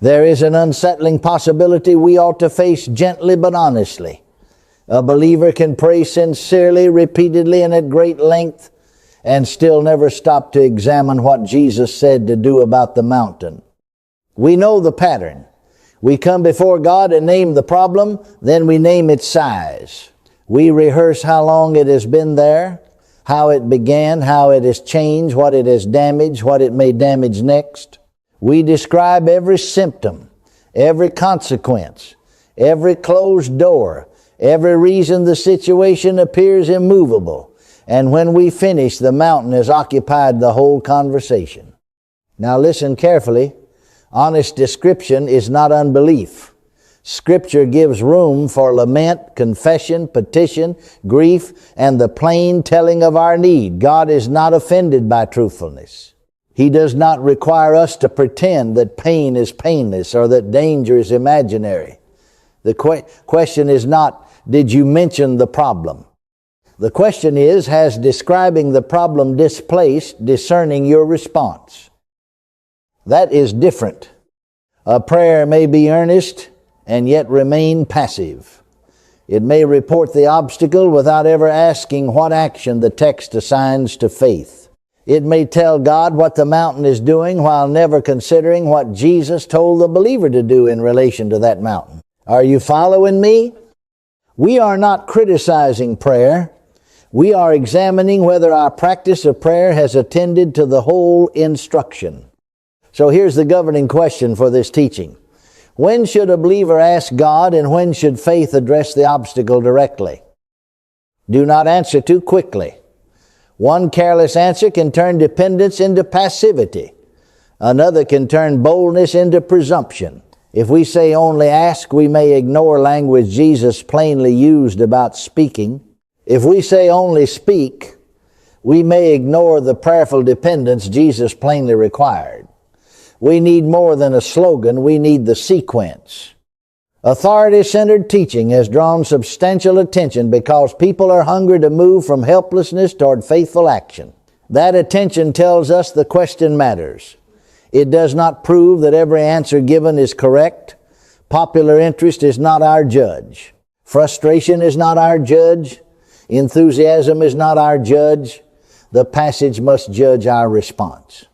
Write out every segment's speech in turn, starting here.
There is an unsettling possibility we ought to face gently but honestly. A believer can pray sincerely, repeatedly, and at great length, and still never stop to examine what Jesus said to do about the mountain. We know the pattern. We come before God and name the problem, then we name its size. We rehearse how long it has been there, how it began, how it has changed, what it has damaged, what it may damage next. We describe every symptom, every consequence, every closed door, every reason the situation appears immovable. And when we finish, the mountain has occupied the whole conversation. Now listen carefully. Honest description is not unbelief. Scripture gives room for lament, confession, petition, grief, and the plain telling of our need. God is not offended by truthfulness. He does not require us to pretend that pain is painless or that danger is imaginary. The question is not, did you mention the problem? The question is, has describing the problem displaced discerning your response? That is different. A prayer may be earnest and yet remain passive. It may report the obstacle without ever asking what action the text assigns to faith. It may tell God what the mountain is doing while never considering what Jesus told the believer to do in relation to that mountain. Are you following me? We are not criticizing prayer. We are examining whether our practice of prayer has attended to the whole instruction. So here's the governing question for this teaching. When should a believer ask God, and when should faith address the obstacle directly? Do not answer too quickly. One careless answer can turn dependence into passivity. Another can turn boldness into presumption. If we say only ask, we may ignore language Jesus plainly used about speaking. If we say only speak, we may ignore the prayerful dependence Jesus plainly required. We need more than a slogan, we need the sequence. Authority-centered teaching has drawn substantial attention because people are hungry to move from helplessness toward faithful action. That attention tells us the question matters. It does not prove that every answer given is correct. Popular interest is not our judge. Frustration is not our judge. Enthusiasm is not our judge. The passage must judge our response.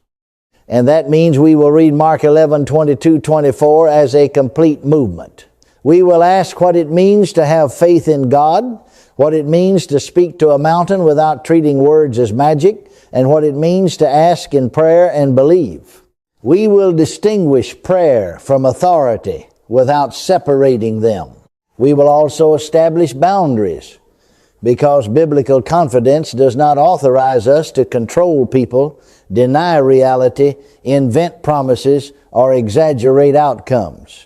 And that means we will read Mark 11:22-24 as a complete movement. We will ask what it means to have faith in God, what it means to speak to a mountain without treating words as magic, and what it means to ask in prayer and believe. We will distinguish prayer from authority without separating them. We will also establish boundaries, because biblical confidence does not authorize us to control people, deny reality, invent promises, or exaggerate outcomes.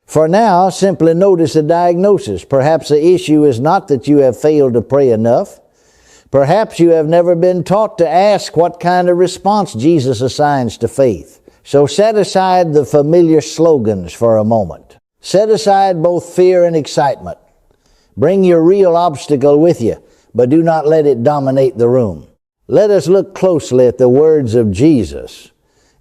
For now, simply notice the diagnosis. Perhaps the issue is not that you have failed to pray enough. Perhaps you have never been taught to ask what kind of response Jesus assigns to faith. So set aside the familiar slogans for a moment. Set aside both fear and excitement. Bring your real obstacle with you, but do not let it dominate the room. Let us look closely at the words of Jesus,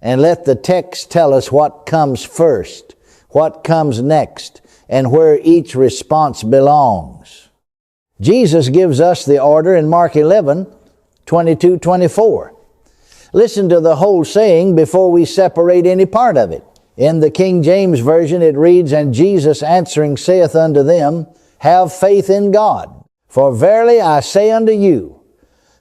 and let the text tell us what comes first, what comes next, and where each response belongs. Jesus gives us the order in Mark 11:22-24. Listen to the whole saying before we separate any part of it. In the King James Version it reads, "And Jesus answering saith unto them, Have faith in God. For verily I say unto you,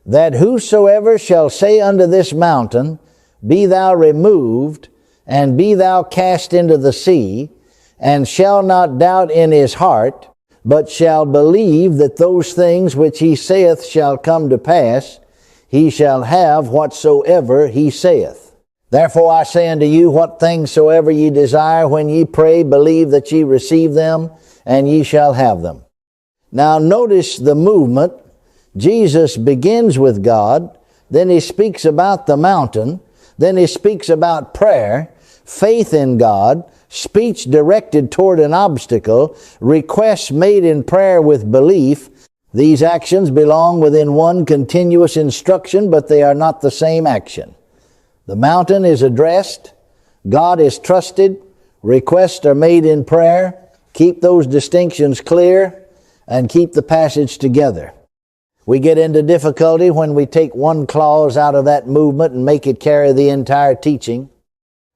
that whosoever shall say unto this mountain, Be thou removed, and be thou cast into the sea, and shall not doubt in his heart, but shall believe that those things which he saith shall come to pass, he shall have whatsoever he saith. Therefore I say unto you, what things soever ye desire when ye pray, believe that ye receive them, and ye shall have them." Now notice the movement. Jesus begins with God, then he speaks about the mountain, then he speaks about prayer, faith in God, speech directed toward an obstacle, requests made in prayer with belief. These actions belong within one continuous instruction, but they are not the same action. The mountain is addressed, God is trusted, Requests are made in prayer. Keep those distinctions clear and keep the passage together. We get into difficulty when we take one clause out of that movement and make it carry the entire teaching.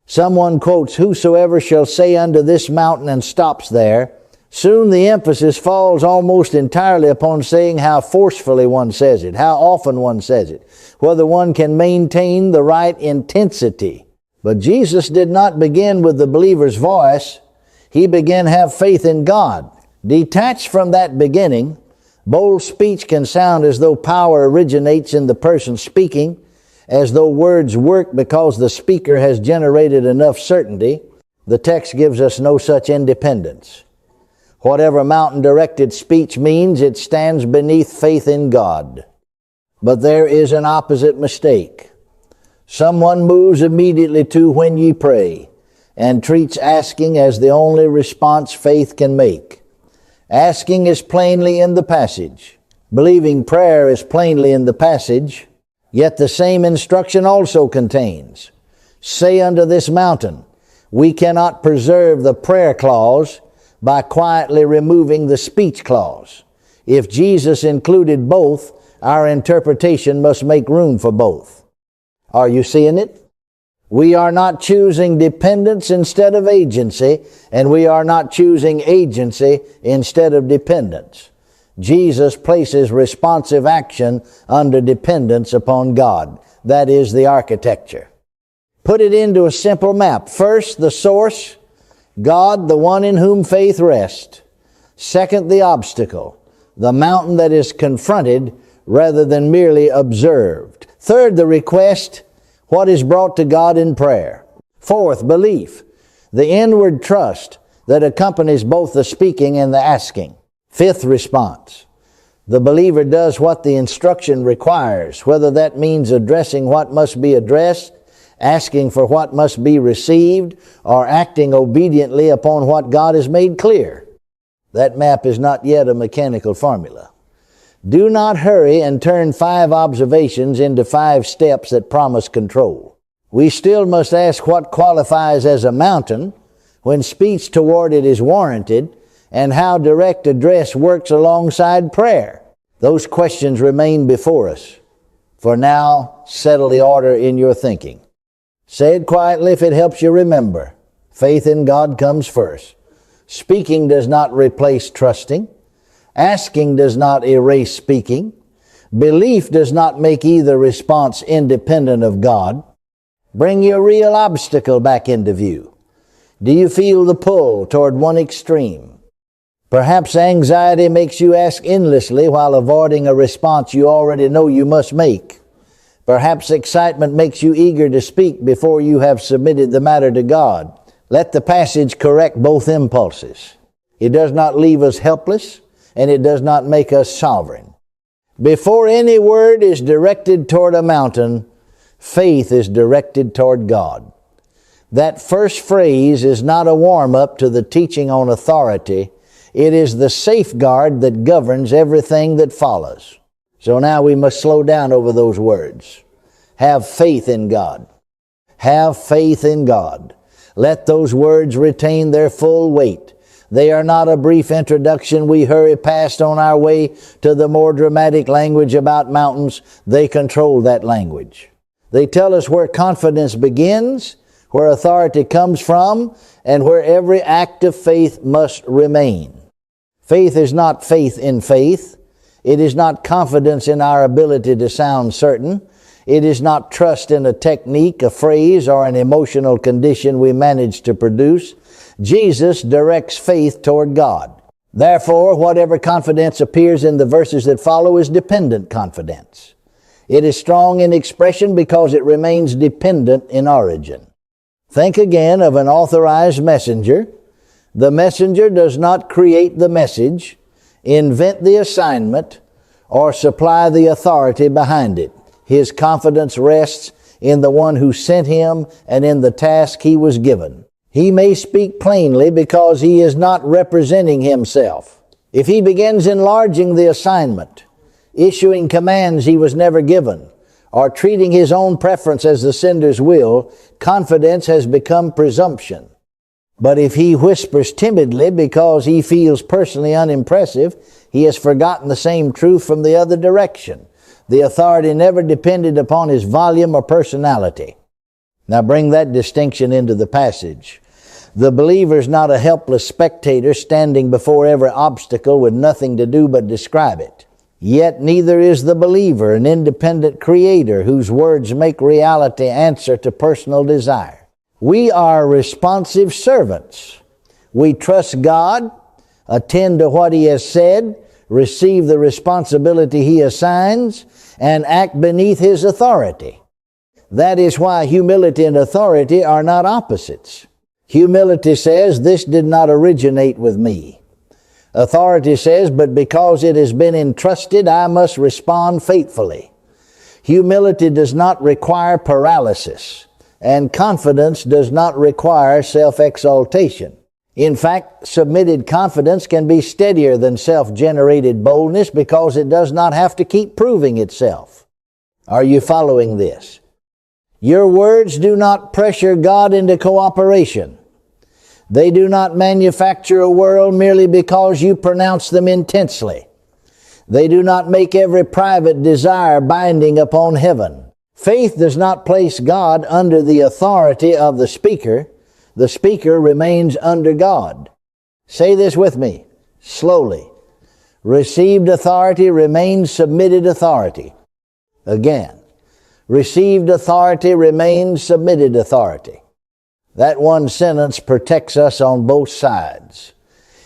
Someone quotes, "Whosoever shall say unto this mountain," and stops there. Soon the emphasis falls almost entirely upon saying how forcefully one says it, how often one says it, whether one can maintain the right intensity. But Jesus did not begin with the believer's voice. He began, "Have faith in God." Detached from that beginning, bold speech can sound as though power originates in the person speaking, as though words work because the speaker has generated enough certainty. The text gives us no such independence. Whatever mountain-directed speech means, it stands beneath faith in God. But there is an opposite mistake. Someone moves immediately to "when ye pray," and treats asking as the only response faith can make. Asking is plainly in the passage. Believing prayer is plainly in the passage. Yet the same instruction also contains, "Say unto this mountain." We cannot preserve the prayer clause by quietly removing the speech clause. If Jesus included both, our interpretation must make room for both. Are you seeing it? We are not choosing dependence instead of agency, and we are not choosing agency instead of dependence. Jesus places responsive action under dependence upon God. That is the architecture. Put it into a simple map. First, the source, God, the one in whom faith rests. Second, the obstacle, the mountain that is confronted rather than merely observed. Third, the request, what is brought to God in prayer. Fourth, belief, the inward trust that accompanies both the speaking and the asking. Fifth, response. The believer does what the instruction requires, whether that means addressing what must be addressed, asking for what must be received, or acting obediently upon what God has made clear. That map is not yet a mechanical formula. Do not hurry and turn 5 observations into 5 steps that promise control. We still must ask what qualifies as a mountain when speech toward it is warranted, and how direct address works alongside prayer. Those questions remain before us. For now, settle the order in your thinking. Say it quietly if it helps you remember. Faith in God comes first. Speaking does not replace trusting. Asking does not erase speaking. Belief does not make either response independent of God. Bring your real obstacle back into view. Do you feel the pull toward one extreme? Perhaps anxiety makes you ask endlessly while avoiding a response you already know you must make. Perhaps excitement makes you eager to speak before you have submitted the matter to God. Let the passage correct both impulses. It does not leave us helpless, and it does not make us sovereign. Before any word is directed toward a mountain, faith is directed toward God. That first phrase is not a warm-up to the teaching on authority. It is the safeguard that governs everything that follows. So now we must slow down over those words. Have faith in God. Have faith in God. Let those words retain their full weight. They are not a brief introduction we hurry past on our way to the more dramatic language about mountains. They control that language. They tell us where confidence begins, where authority comes from, and where every act of faith must remain. Faith is not faith in faith. It is not confidence in our ability to sound certain. It is not trust in a technique, a phrase, or an emotional condition we manage to produce. Jesus directs faith toward God. Therefore, whatever confidence appears in the verses that follow is dependent confidence. It is strong in expression because it remains dependent in origin. Think again of an authorized messenger. The messenger does not create the message, invent the assignment, or supply the authority behind it. His confidence rests in the one who sent him and in the task he was given. He may speak plainly because he is not representing himself. If he begins enlarging the assignment, issuing commands he was never given, or treating his own preference as the sender's will, confidence has become presumption. But if he whispers timidly because he feels personally unimpressive, he has forgotten the same truth from the other direction. The authority never depended upon his volume or personality. Now bring that distinction into the passage. The believer is not a helpless spectator standing before every obstacle with nothing to do but describe it. Yet neither is the believer an independent creator whose words make reality answer to personal desire. We are responsive servants. We trust God, attend to what he has said, receive the responsibility he assigns, and act beneath his authority. That is why humility and authority are not opposites. Humility says, this did not originate with me. Authority says, but because it has been entrusted, I must respond faithfully. Humility does not require paralysis, and confidence does not require self-exaltation. In fact, submitted confidence can be steadier than self-generated boldness because it does not have to keep proving itself. Are you following this? Your words do not pressure God into cooperation. They do not manufacture a world merely because you pronounce them intensely. They do not make every private desire binding upon heaven. Faith does not place God under the authority of the speaker. The speaker remains under God. Say this with me, slowly. Received authority remains submitted authority. Again, received authority remains submitted authority. That one sentence protects us on both sides.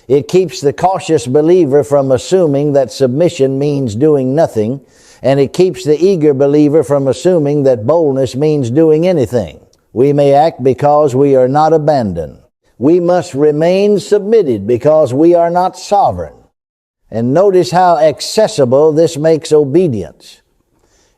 It keeps the cautious believer from assuming that submission means doing nothing, and it keeps the eager believer from assuming that boldness means doing anything. We may act because we are not abandoned. We must remain submitted because we are not sovereign. And notice how accessible this makes obedience.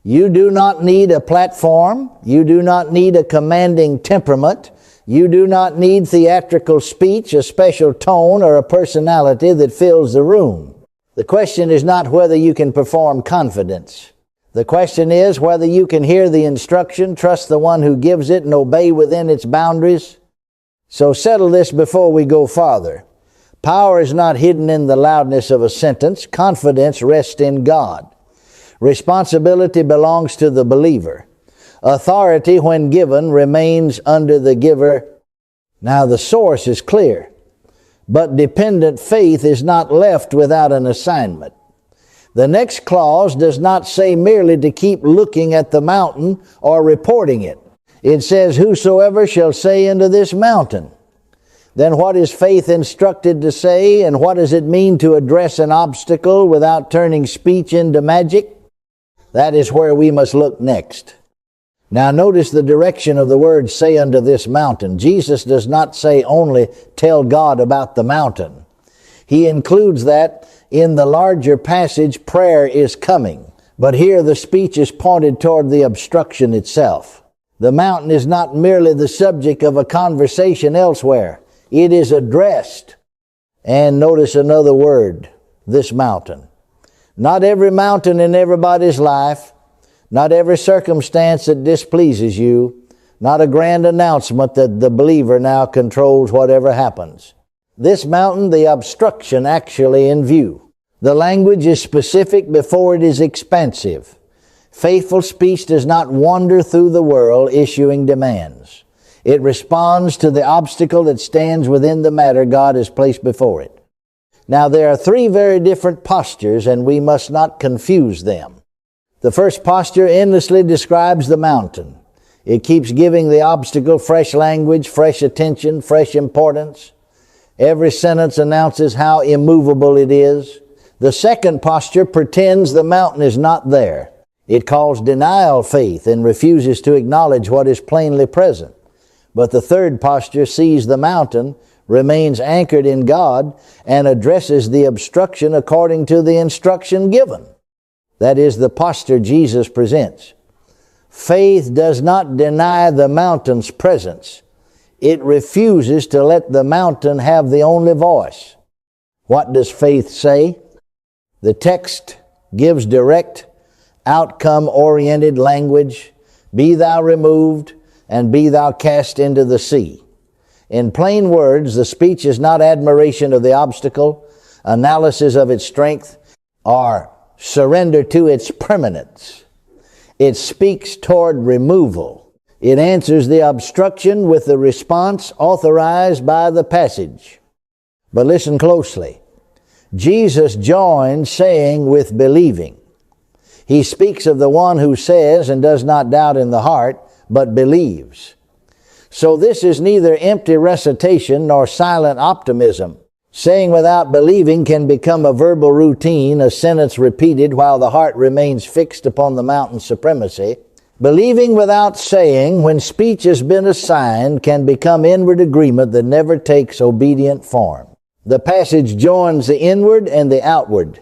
You do not need a platform. You do not need a commanding temperament. You do not need theatrical speech, a special tone, or a personality that fills the room. The question is not whether you can perform confidence. The question is whether you can hear the instruction, trust the one who gives it, and obey within its boundaries. So settle this before we go farther. Power is not hidden in the loudness of a sentence. Confidence rests in God. Responsibility belongs to the believer. Authority, when given, remains under the giver. Now the source is clear. But dependent faith is not left without an assignment. The next clause does not say merely to keep looking at the mountain or reporting it. It says, whosoever shall say unto this mountain. Then what is faith instructed to say, and what does it mean to address an obstacle without turning speech into magic? That is where we must look next. Now notice the direction of the word say unto this mountain. Jesus does not say only tell God about the mountain. He includes that in the larger passage, prayer is coming. But here the speech is pointed toward the obstruction itself. The mountain is not merely the subject of a conversation elsewhere. It is addressed. And notice another word, this mountain. Not every mountain in everybody's life, not every circumstance that displeases you, not a grand announcement that the believer now controls whatever happens. This mountain, the obstruction actually in view. The language is specific before it is expansive. Faithful speech does not wander through the world issuing demands. It responds to the obstacle that stands within the matter God has placed before it. Now there are three very different postures, and we must not confuse them. The first posture endlessly describes the mountain. It keeps giving the obstacle fresh language, fresh attention, fresh importance. Every sentence announces how immovable it is. The second posture pretends the mountain is not there. It calls denial faith and refuses to acknowledge what is plainly present. But the third posture sees the mountain, remains anchored in God, and addresses the obstruction according to the instruction given. That is the posture Jesus presents. Faith does not deny the mountain's presence. It refuses to let the mountain have the only voice. What does faith say? The text gives direct, outcome-oriented language. Be thou removed, and be thou cast into the sea. In plain words, the speech is not admiration of the obstacle, analysis of its strength, or surrender to its permanence. It speaks toward removal. It answers the obstruction with the response authorized by the passage. But listen closely. Jesus joins saying with believing. He speaks of the one who says and does not doubt in the heart, but believes. So this is neither empty recitation nor silent optimism. Saying without believing can become a verbal routine, a sentence repeated while the heart remains fixed upon the mountain supremacy. Believing without saying, when speech has been assigned, can become inward agreement that never takes obedient form. The passage joins the inward and the outward.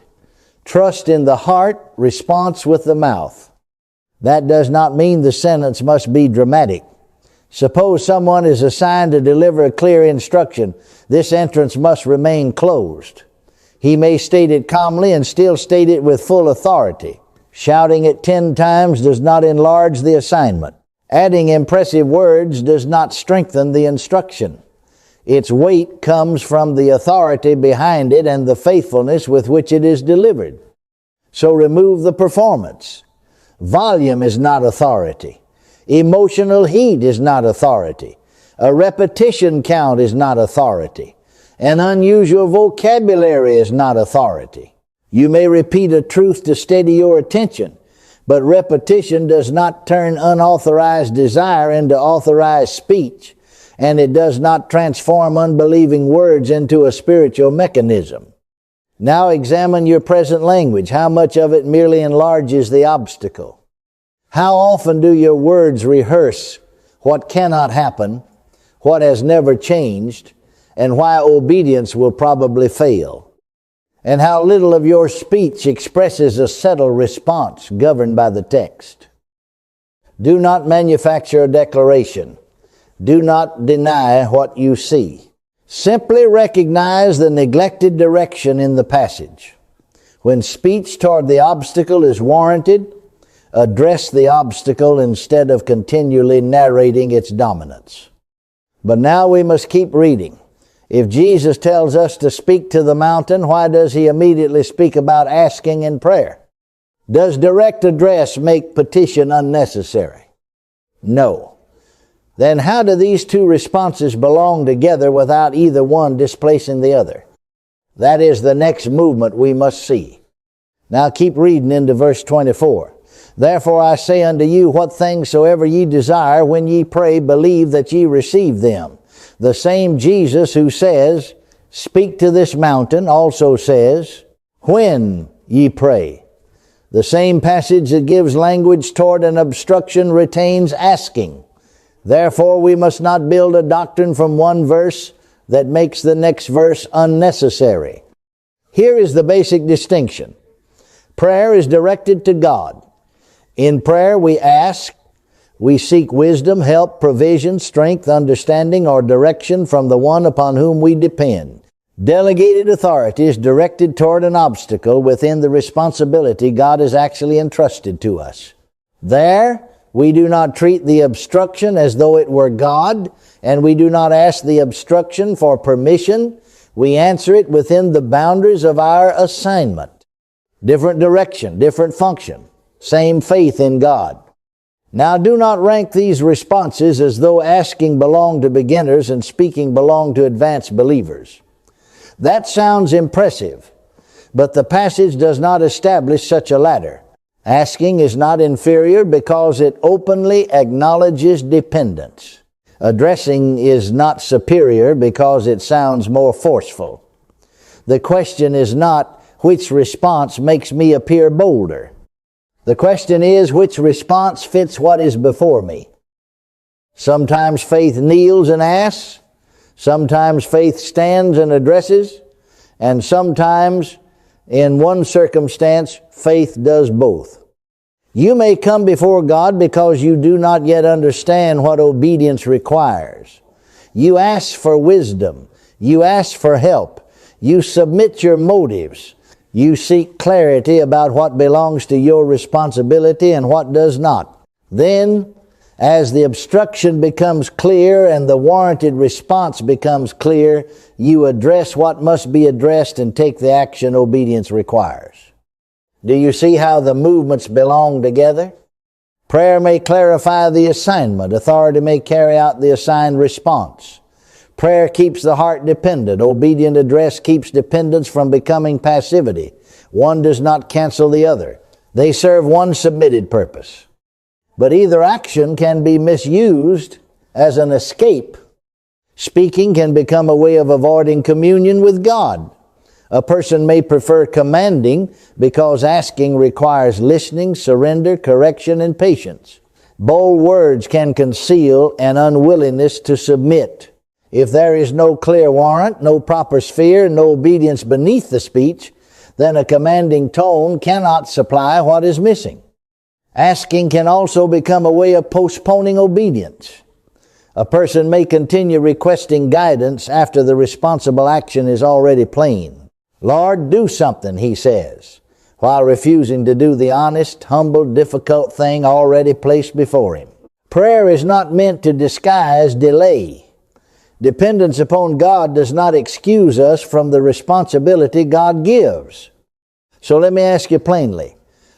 Trust in the heart, response with the mouth. That does not mean the sentence must be dramatic. Suppose someone is assigned to deliver a clear instruction. This entrance must remain closed. He may state it calmly and still state it with full authority. Shouting it 10 times does not enlarge the assignment. Adding impressive words does not strengthen the instruction. Its weight comes from the authority behind it and the faithfulness with which it is delivered. So remove the performance. Volume is not authority. Emotional heat is not authority. A repetition count is not authority. An unusual vocabulary is not authority. You may repeat a truth to steady your attention, but repetition does not turn unauthorized desire into authorized speech, and it does not transform unbelieving words into a spiritual mechanism. Now examine your present language. How much of it merely enlarges the obstacle? How often do your words rehearse what cannot happen, what has never changed, and why obedience will probably fail? And how little of your speech expresses a settled response governed by the text? Do not manufacture a declaration. Do not deny what you see. Simply recognize the neglected direction in the passage. When speech toward the obstacle is warranted, address the obstacle instead of continually narrating its dominance. But now we must keep reading. If Jesus tells us to speak to the mountain, why does he immediately speak about asking in prayer? Does direct address make petition unnecessary? No. Then how do these two responses belong together without either one displacing the other? That is the next movement we must see. Now keep reading into verse 24. Therefore I say unto you, what things soever ye desire, when ye pray, believe that ye receive them. The same Jesus who says, speak to this mountain, also says, when ye pray. The same passage that gives language toward an obstruction retains asking. Therefore we must not build a doctrine from one verse that makes the next verse unnecessary. Here is the basic distinction. Prayer is directed to God. In prayer we ask, we seek wisdom, help, provision, strength, understanding, or direction from the one upon whom we depend. Delegated authority is directed toward an obstacle within the responsibility God has actually entrusted to us. There, we do not treat the obstruction as though it were God, and we do not ask the obstruction for permission. We answer it within the boundaries of our assignment. Different direction, different function, same faith in God. Now do not rank these responses as though asking belonged to beginners and speaking belonged to advanced believers. That sounds impressive, but the passage does not establish such a ladder. Asking is not inferior because it openly acknowledges dependence. Addressing is not superior because it sounds more forceful. The question is not which response makes me appear bolder. The question is, which response fits what is before me? Sometimes faith kneels and asks. Sometimes faith stands and addresses. And sometimes, in one circumstance, faith does both. You may come before God because you do not yet understand what obedience requires. You ask for wisdom. You ask for help. You submit your motives. You seek clarity about what belongs to your responsibility and what does not. Then, As the obstruction becomes clear and the warranted response becomes clear, you address what must be addressed and take the action obedience requires. Do you see how the movements belong together? Prayer may clarify the assignment. Authority may carry out the assigned response. Prayer keeps the heart dependent. Obedient address keeps dependence from becoming passivity. One does not cancel the other. They serve one submitted purpose. But either action can be misused as an escape. Speaking can become a way of avoiding communion with God. A person may prefer commanding because asking requires listening, surrender, correction, and patience. Bold words can conceal an unwillingness to submit. If there is no clear warrant, no proper sphere, no obedience beneath the speech, then a commanding tone cannot supply what is missing. Asking can also become a way of postponing obedience. A person may continue requesting guidance after the responsible action is already plain. Lord, do something, he says, while refusing to do the honest, humble, difficult thing already placed before him. Prayer is not meant to disguise delay. Dependence upon God does not excuse us from the responsibility God gives. So let me ask you plainly,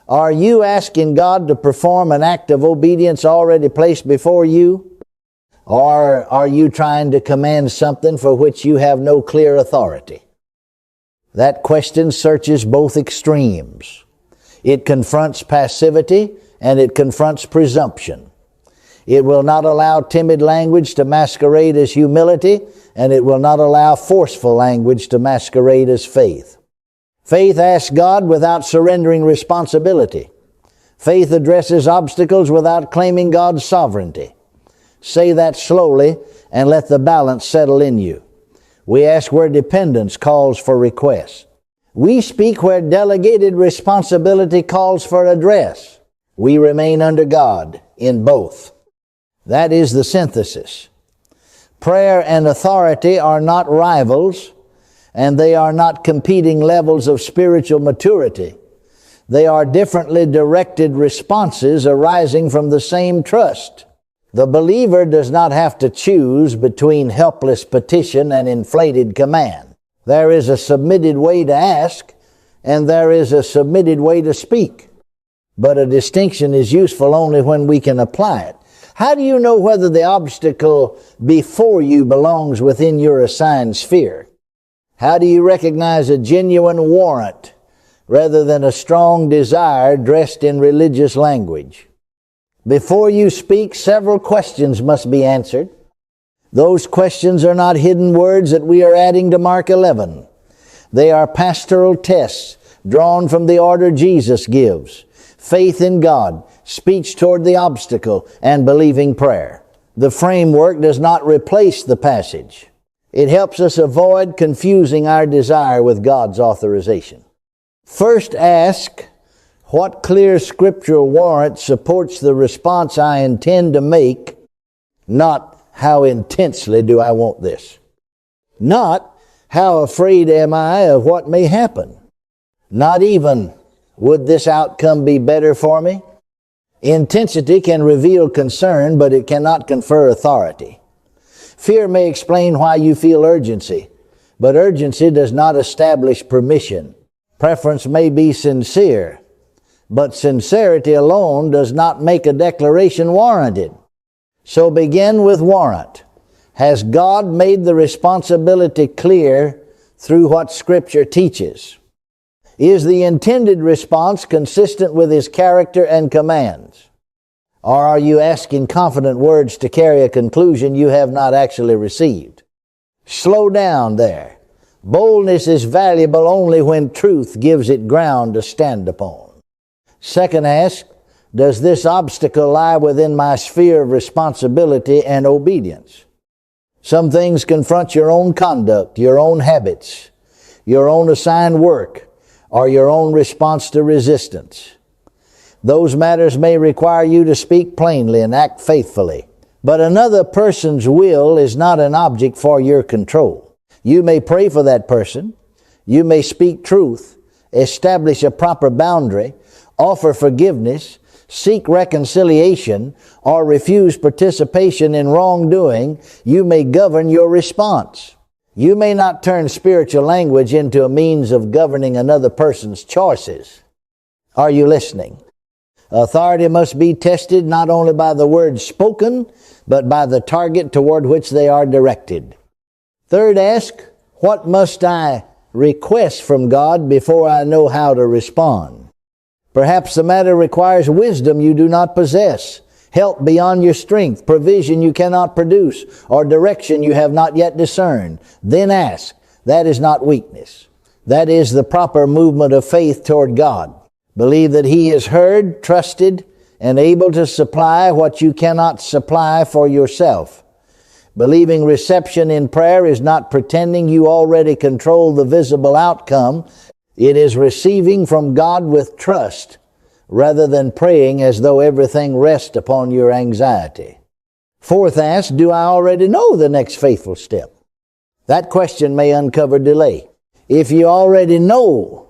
are you asking God to perform an act of obedience already placed before you? Or are you trying to command something for which you have no clear authority? That question searches both extremes. It confronts passivity and it confronts presumption. It will not allow timid language to masquerade as humility, and it will not allow forceful language to masquerade as faith. Faith asks God without surrendering responsibility. Faith addresses obstacles without claiming God's sovereignty. Say that slowly and let the balance settle in you. We ask where dependence calls for request. We speak where delegated responsibility calls for address. We remain under God in both. That is the synthesis. Prayer and authority are not rivals, and they are not competing levels of spiritual maturity. They are differently directed responses arising from the same trust. The believer does not have to choose between helpless petition and inflated command. There is a submitted way to ask, and there is a submitted way to speak. But a distinction is useful only when we can apply it. How do you know whether the obstacle before you belongs within your assigned sphere? How do you recognize a genuine warrant rather than a strong desire dressed in religious language? Before you speak, several questions must be answered. Those questions are not hidden words that we are adding to Mark 11. They are pastoral tests drawn from the order Jesus gives: faith in God, speech toward the obstacle, and believing prayer. The framework does not replace the passage. It helps us avoid confusing our desire with God's authorization. First ask, what clear scriptural warrant supports the response I intend to make, not how intensely do I want this. Not how afraid am I of what may happen. Not even, would this outcome be better for me? Intensity can reveal concern, but it cannot confer authority. Fear may explain why you feel urgency, but urgency does not establish permission. Preference may be sincere, but sincerity alone does not make a declaration warranted. So begin with warrant. Has God made the responsibility clear through what Scripture teaches? Is the intended response consistent with His character and commands? Or are you asking confident words to carry a conclusion you have not actually received? Slow down there. Boldness is valuable only when truth gives it ground to stand upon. Second ask, does this obstacle lie within my sphere of responsibility and obedience? Some things confront your own conduct, your own habits, your own assigned work, or your own response to resistance. Those matters may require you to speak plainly and act faithfully. But another person's will is not an object for your control. You may pray for that person. You may speak truth, establish a proper boundary, offer forgiveness, seek reconciliation, or refuse participation in wrongdoing, you may govern your response. You may not turn spiritual language into a means of governing another person's choices. Are you listening? Authority must be tested not only by the words spoken, but by the target toward which they are directed. Third, ask, what must I request from God before I know how to respond? Perhaps the matter requires wisdom you do not possess, help beyond your strength, provision you cannot produce, or direction you have not yet discerned. Then ask. That is not weakness. That is the proper movement of faith toward God. Believe that He is heard, trusted, and able to supply what you cannot supply for yourself. Believing reception in prayer is not pretending you already control the visible outcome. It is receiving from God with trust rather than praying as though everything rests upon your anxiety. Fourth, ask, do I already know the next faithful step? That question may uncover delay. If you already know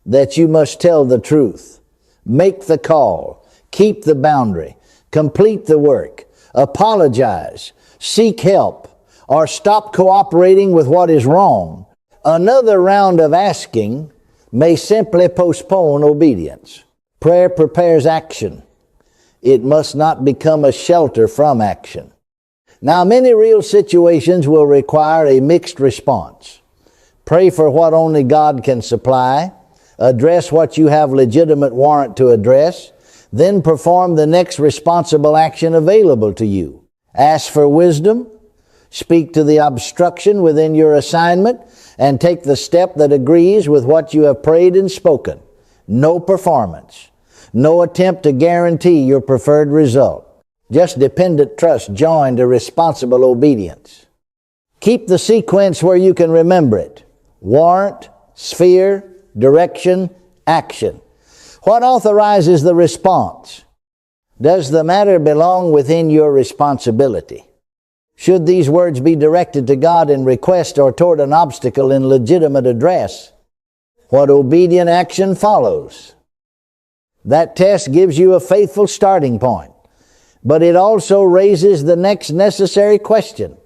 that you must tell the truth, make the call, keep the boundary, complete the work, apologize, seek help, or stop cooperating with what is wrong, another round of asking may simply postpone obedience. Prayer prepares action. It must not become a shelter from action. Now, many real situations will require a mixed response. Pray for what only God can supply. Address what you have legitimate warrant to address. Then perform the next responsible action available to you. Ask for wisdom. Speak to the obstruction within your assignment and take the step that agrees with what you have prayed and spoken. No performance. No attempt to guarantee your preferred result. Just dependent trust joined to responsible obedience. Keep the sequence where you can remember it. Warrant, sphere, direction, action. What authorizes the response? Does the matter belong within your responsibility? Should these words be directed to God in request or toward an obstacle in legitimate address? What obedient action follows? That test gives you a faithful starting point, but it also raises the next necessary question,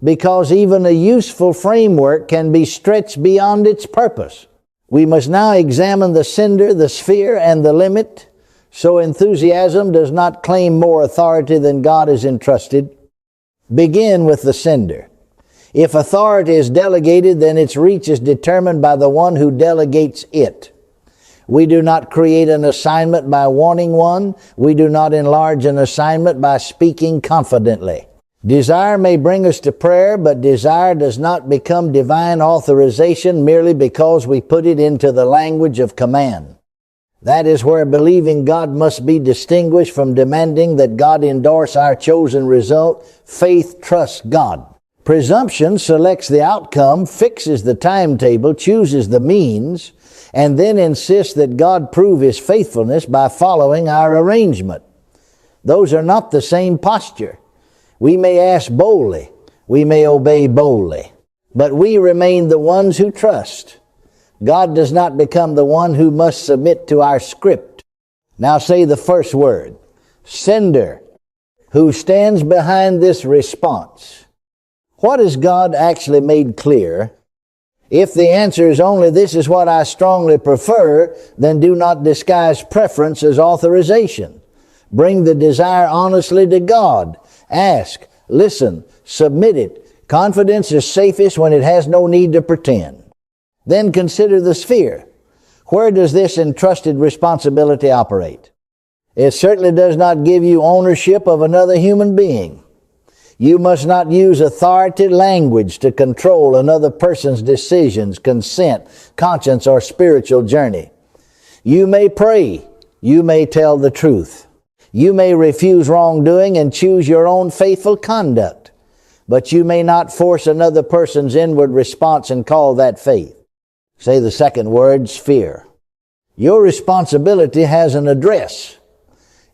because even a useful framework can be stretched beyond its purpose. We must now examine the sender, the sphere, and the limit, so enthusiasm does not claim more authority than God has entrusted. Begin with the sender. If authority is delegated, then its reach is determined by the one who delegates it. We do not create an assignment by wanting one. We do not enlarge an assignment by speaking confidently. Desire may bring us to prayer, but desire does not become divine authorization merely because we put it into the language of command. That is where believing God must be distinguished from demanding that God endorse our chosen result. Faith trusts God. Presumption selects the outcome, fixes the timetable, chooses the means, and then insists that God prove His faithfulness by following our arrangement. Those are not the same posture. We may ask boldly, we may obey boldly, but we remain the ones who trust. God does not become the one who must submit to our script. Now say the first word, sender, who stands behind this response. What has God actually made clear? If the answer is only this is what I strongly prefer, then do not disguise preference as authorization. Bring the desire honestly to God. Ask, listen, submit it. Confidence is safest when it has no need to pretend. Then consider the sphere. Where does this entrusted responsibility operate? It certainly does not give you ownership of another human being. You must not use authoritative language to control another person's decisions, consent, conscience, or spiritual journey. You may pray. You may tell the truth. You may refuse wrongdoing and choose your own faithful conduct. But you may not force another person's inward response and call that faith. Say the second word, sphere. Your responsibility has an address.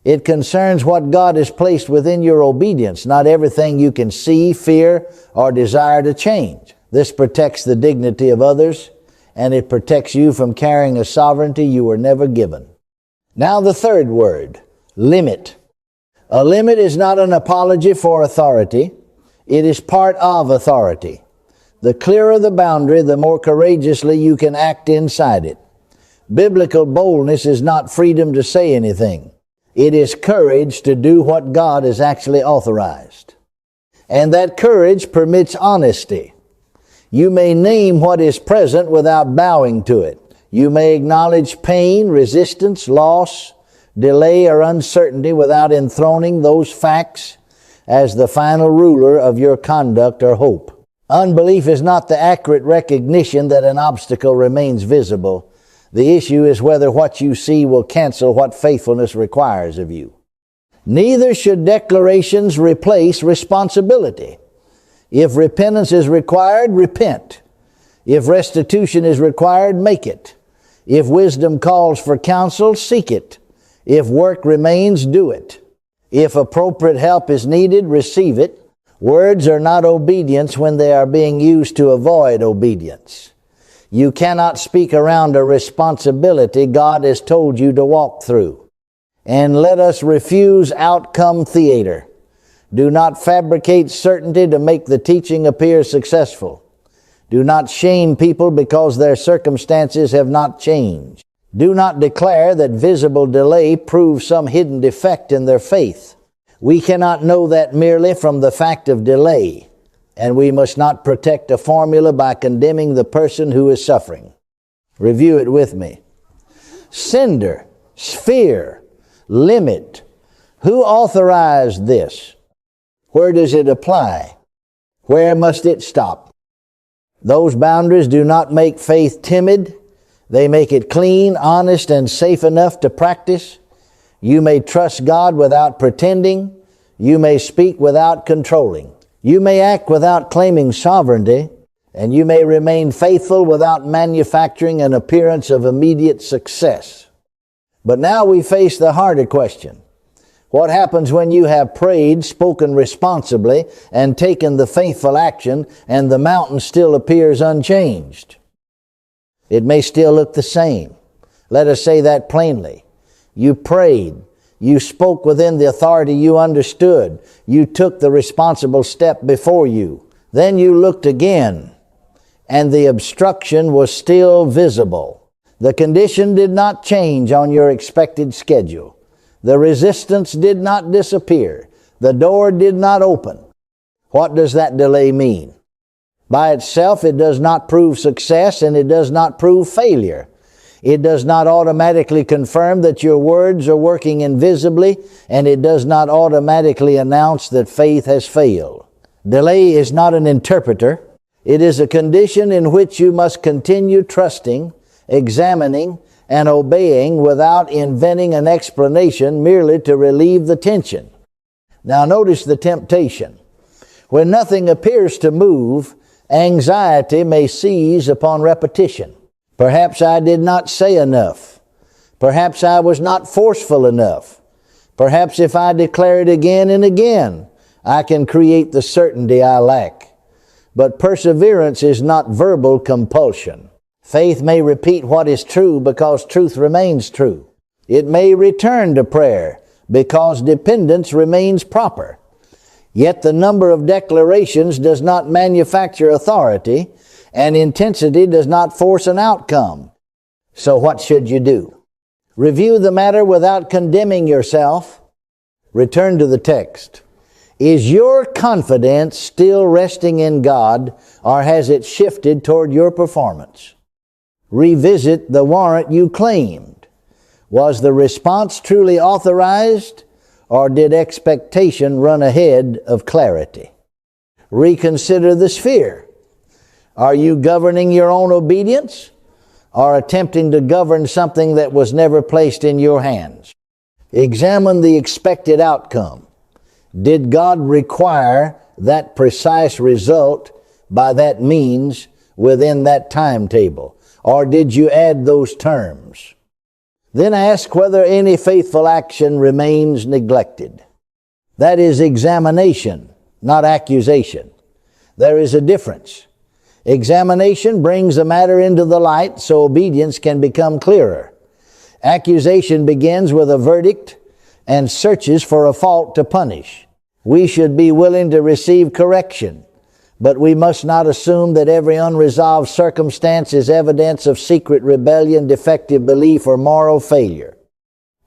It concerns what God has placed within your obedience, not everything you can see, fear, or desire to change. This protects the dignity of others, and it protects you from carrying a sovereignty you were never given. Now the third word, Limit. A limit is not an apology for authority. It is part of authority. The clearer the boundary, the more courageously you can act inside it. Biblical boldness is not freedom to say anything. It is courage to do what God has actually authorized. And that courage permits honesty. You may name what is present without bowing to it. You may acknowledge pain, resistance, loss, delay, or uncertainty without enthroning those facts as the final ruler of your conduct or hope. Unbelief is not the accurate recognition that an obstacle remains visible. The issue is whether what you see will cancel what faithfulness requires of you. Neither should declarations replace responsibility. If repentance is required, repent. If restitution is required, make it. If wisdom calls for counsel, seek it. If work remains, do it. If appropriate help is needed, receive it. Words are not obedience when they are being used to avoid obedience. You cannot speak around a responsibility God has told you to walk through. And let us refuse outcome theater. Do not fabricate certainty to make the teaching appear successful. Do not shame people because their circumstances have not changed. Do not declare that visible delay proves some hidden defect in their faith. We cannot know that merely from the fact of delay, and we must not protect a formula by condemning the person who is suffering. Review it with me. Sender, sphere, limit. Who authorized this? Where does it apply? Where must it stop? Those boundaries do not make faith timid. They make it clean, honest, and safe enough to practice. You may trust God without pretending. You may speak without controlling. You may act without claiming sovereignty. And you may remain faithful without manufacturing an appearance of immediate success. But now we face the harder question. What happens when you have prayed, spoken responsibly, and taken the faithful action, and the mountain still appears unchanged? It may still look the same. Let us say that plainly. You prayed. You spoke within the authority you understood. You took the responsible step before you. Then you looked again, and the obstruction was still visible. The condition did not change on your expected schedule. The resistance did not disappear. The door did not open. What does that delay mean? By itself, it does not prove success, and it does not prove failure. It does not automatically confirm that your words are working invisibly, and it does not automatically announce that faith has failed. Delay is not an interpreter. It is a condition in which you must continue trusting, examining, and obeying without inventing an explanation merely to relieve the tension. Now notice the temptation. When nothing appears to move, anxiety may seize upon repetition. Perhaps I did not say enough. Perhaps I was not forceful enough. Perhaps if I declare it again and again, I can create the certainty I lack. But perseverance is not verbal compulsion. Faith may repeat what is true because truth remains true. It may return to prayer because dependence remains proper. Yet the number of declarations does not manufacture authority, and intensity does not force an outcome. So what should you do? Review the matter without condemning yourself. Return to the text. Is your confidence still resting in God, or has it shifted toward your performance? Revisit the warrant you claimed. Was the response truly authorized, or did expectation run ahead of clarity? Reconsider the sphere. Are you governing your own obedience, or attempting to govern something that was never placed in your hands? Examine the expected outcome. Did God require that precise result by that means within that timetable? Or did you add those terms? Then ask whether any faithful action remains neglected. That is examination, not accusation. There is a difference. Examination brings the matter into the light so obedience can become clearer. Accusation begins with a verdict and searches for a fault to punish. We should be willing to receive correction, but we must not assume that every unresolved circumstance is evidence of secret rebellion, defective belief, or moral failure.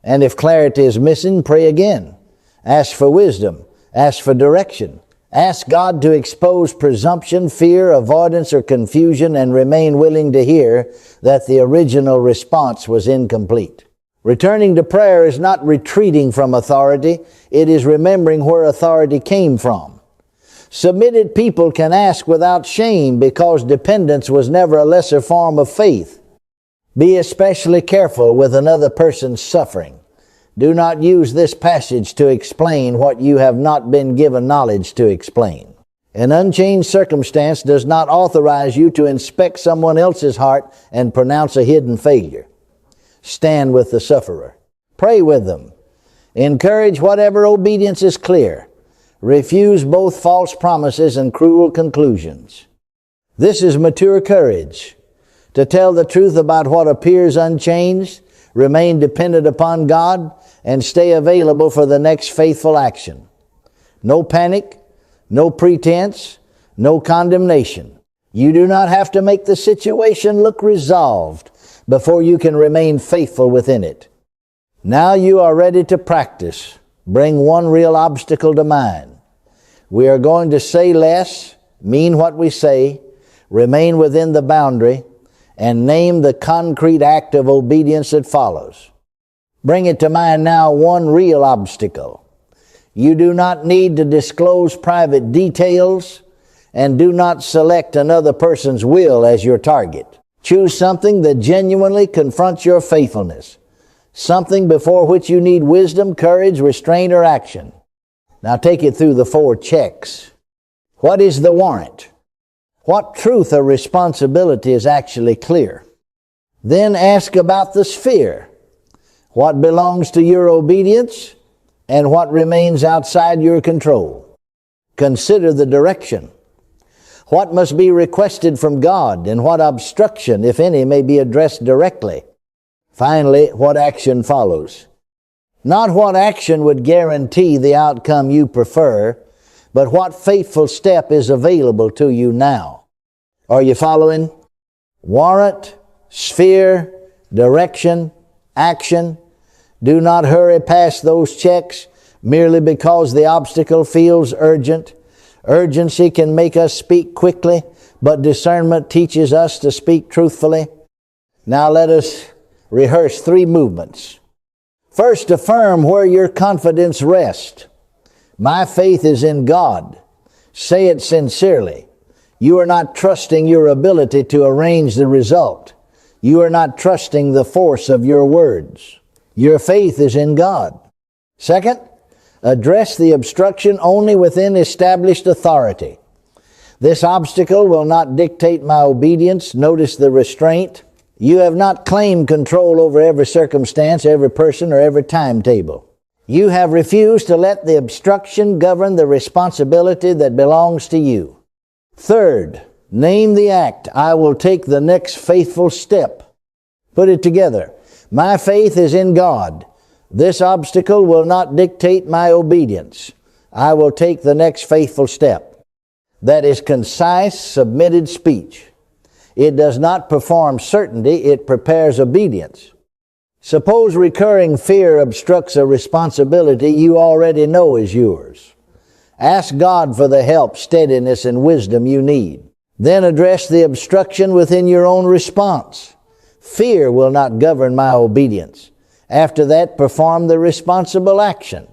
And if clarity is missing, pray again. Ask for wisdom. Ask for direction. Ask God to expose presumption, fear, avoidance, or confusion, and remain willing to hear that the original response was incomplete. Returning to prayer is not retreating from authority. It is remembering where authority came from. Submitted people can ask without shame because dependence was never a lesser form of faith. Be especially careful with another person's suffering. Do not use this passage to explain what you have not been given knowledge to explain. An unchanged circumstance does not authorize you to inspect someone else's heart and pronounce a hidden failure. Stand with the sufferer. Pray with them. Encourage whatever obedience is clear. Refuse both false promises and cruel conclusions. This is mature courage. To tell the truth about what appears unchanged, remain dependent upon God, and stay available for the next faithful action. No panic, no pretense, no condemnation. You do not have to make the situation look resolved before you can remain faithful within it. Now you are ready to practice. Bring one real obstacle to mind. We are going to say less, mean what we say, remain within the boundary, and name the concrete act of obedience that follows. Bring it to mind now one real obstacle. You do not need to disclose private details, and do not select another person's will as your target. Choose something that genuinely confronts your faithfulness, something before which you need wisdom, courage, restraint, or action. Now take it through the 4 checks. What is the warrant? What truth or responsibility is actually clear? Then ask about the sphere. What belongs to your obedience and what remains outside your control? Consider the direction. What must be requested from God, and what obstruction, if any, may be addressed directly? Finally, what action follows? Not what action would guarantee the outcome you prefer, but what faithful step is available to you now. Are you following? Warrant, sphere, direction, action. Do not hurry past those checks merely because the obstacle feels urgent. Urgency can make us speak quickly, but discernment teaches us to speak truthfully. Now let us rehearse 3 movements. First, affirm where your confidence rests. My faith is in God. Say it sincerely. You are not trusting your ability to arrange the result. You are not trusting the force of your words. Your faith is in God. Second, address the obstruction only within established authority. This obstacle will not dictate my obedience. Notice the restraint. You have not claimed control over every circumstance, every person, or every timetable. You have refused to let the obstruction govern the responsibility that belongs to you. Third, name the act. I will take the next faithful step. Put it together. My faith is in God. This obstacle will not dictate my obedience. I will take the next faithful step. That is concise, submitted speech. It does not perform certainty, it prepares obedience. Suppose recurring fear obstructs a responsibility you already know is yours. Ask God for the help, steadiness, and wisdom you need. Then address the obstruction within your own response. Fear will not govern my obedience. After that, perform the responsible action.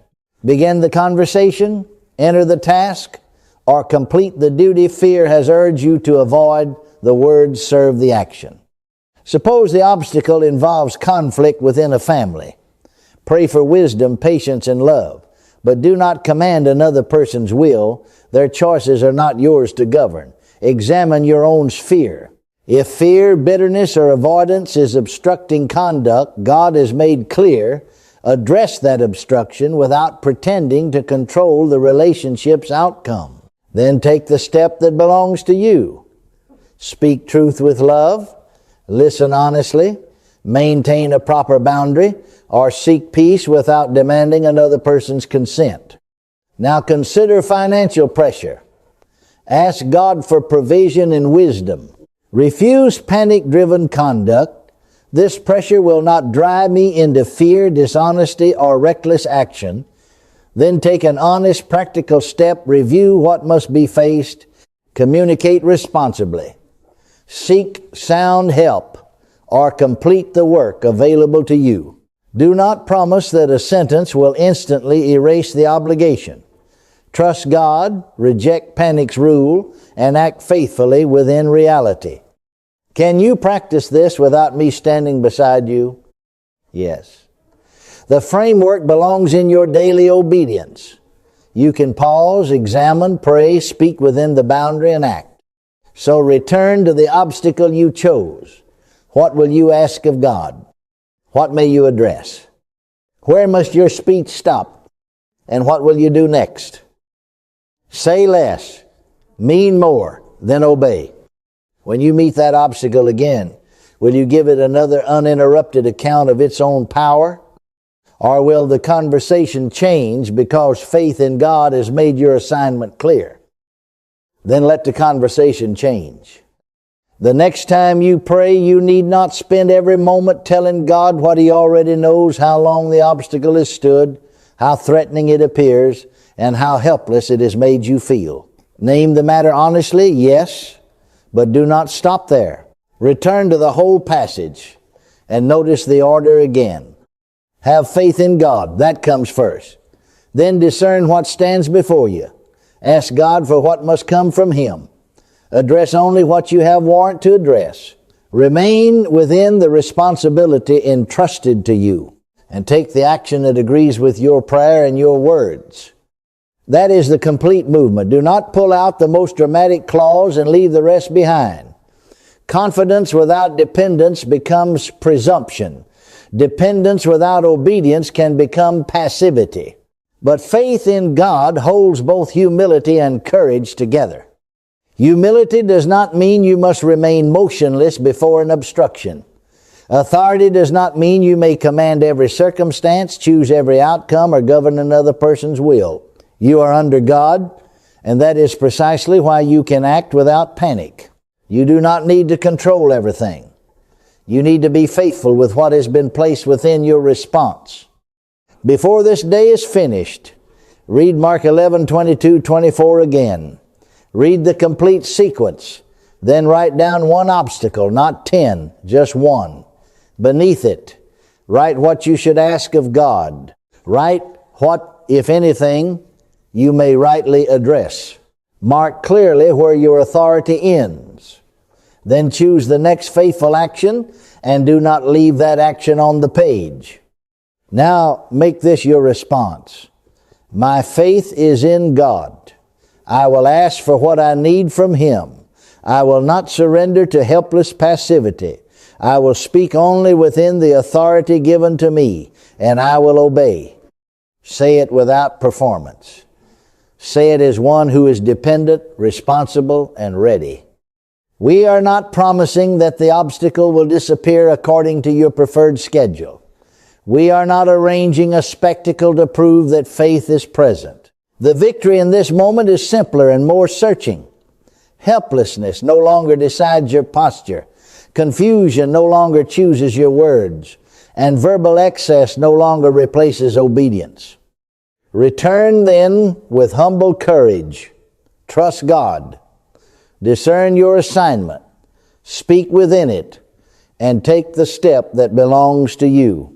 Begin the conversation, enter the task, or complete the duty fear has urged you to avoid. The words serve the action. Suppose the obstacle involves conflict within a family. Pray for wisdom, patience, and love, but do not command another person's will. Their choices are not yours to govern. Examine your own sphere. If fear, bitterness, or avoidance is obstructing conduct God has made clear, address that obstruction without pretending to control the relationship's outcome. Then take the step that belongs to you. Speak truth with love. Listen honestly. maintain a proper boundary, or seek peace without demanding another person's consent. Now consider financial pressure. Ask God for provision and wisdom. Refuse panic-driven conduct. This pressure will not drive me into fear, dishonesty, or reckless action. Then take an honest, practical step, review what must be faced, communicate responsibly. Seek sound help, or complete the work available to you. Do not promise that a sentence will instantly erase the obligation. Trust God, reject panic's rule, and act faithfully within reality. Can you practice this without me standing beside you? Yes. The framework belongs in your daily obedience. You can pause, examine, pray, speak within the boundary, and act. So return to the obstacle you chose. What will you ask of God? What may you address? Where must your speech stop? And what will you do next? Say less, mean more, then obey. When you meet that obstacle again, will you give it another uninterrupted account of its own power? Or will the conversation change because faith in God has made your assignment clear? Then let the conversation change. The next time you pray, you need not spend every moment telling God what He already knows, how long the obstacle has stood, how threatening it appears, and how helpless it has made you feel. Name the matter honestly, yes, but do not stop there. Return to the whole passage and notice the order again. Have faith in God. That comes first. Then discern what stands before you. Ask God for what must come from Him. Address only what you have warrant to address. Remain within the responsibility entrusted to you, and take the action that agrees with your prayer and your words. That is the complete movement. Do not pull out the most dramatic clause and leave the rest behind. Confidence without dependence becomes presumption. Dependence without obedience can become passivity. But faith in God holds both humility and courage together. Humility does not mean you must remain motionless before an obstruction. Authority does not mean you may command every circumstance, choose every outcome, or govern another person's will. You are under God, and that is precisely why you can act without panic. You do not need to control everything. You need to be faithful with what has been placed within your response. Before this day is finished, read Mark 11:22-24 again. Read the complete sequence. Then write down one obstacle, not 10, just one. Beneath it, write what you should ask of God. Write what, if anything, you may rightly address. Mark clearly where your authority ends. Then choose the next faithful action and do not leave that action on the page. Now make this your response. My faith is in God. I will ask for what I need from Him. I will not surrender to helpless passivity. I will speak only within the authority given to me, and I will obey. Say it without performance. Say it as one who is dependent, responsible, and ready. We are not promising that the obstacle will disappear according to your preferred schedule. We are not arranging a spectacle to prove that faith is present. The victory in this moment is simpler and more searching. Helplessness no longer decides your posture. Confusion no longer chooses your words. And verbal excess no longer replaces obedience. Return then with humble courage. Trust God. Discern your assignment. Speak within it. And take the step that belongs to you.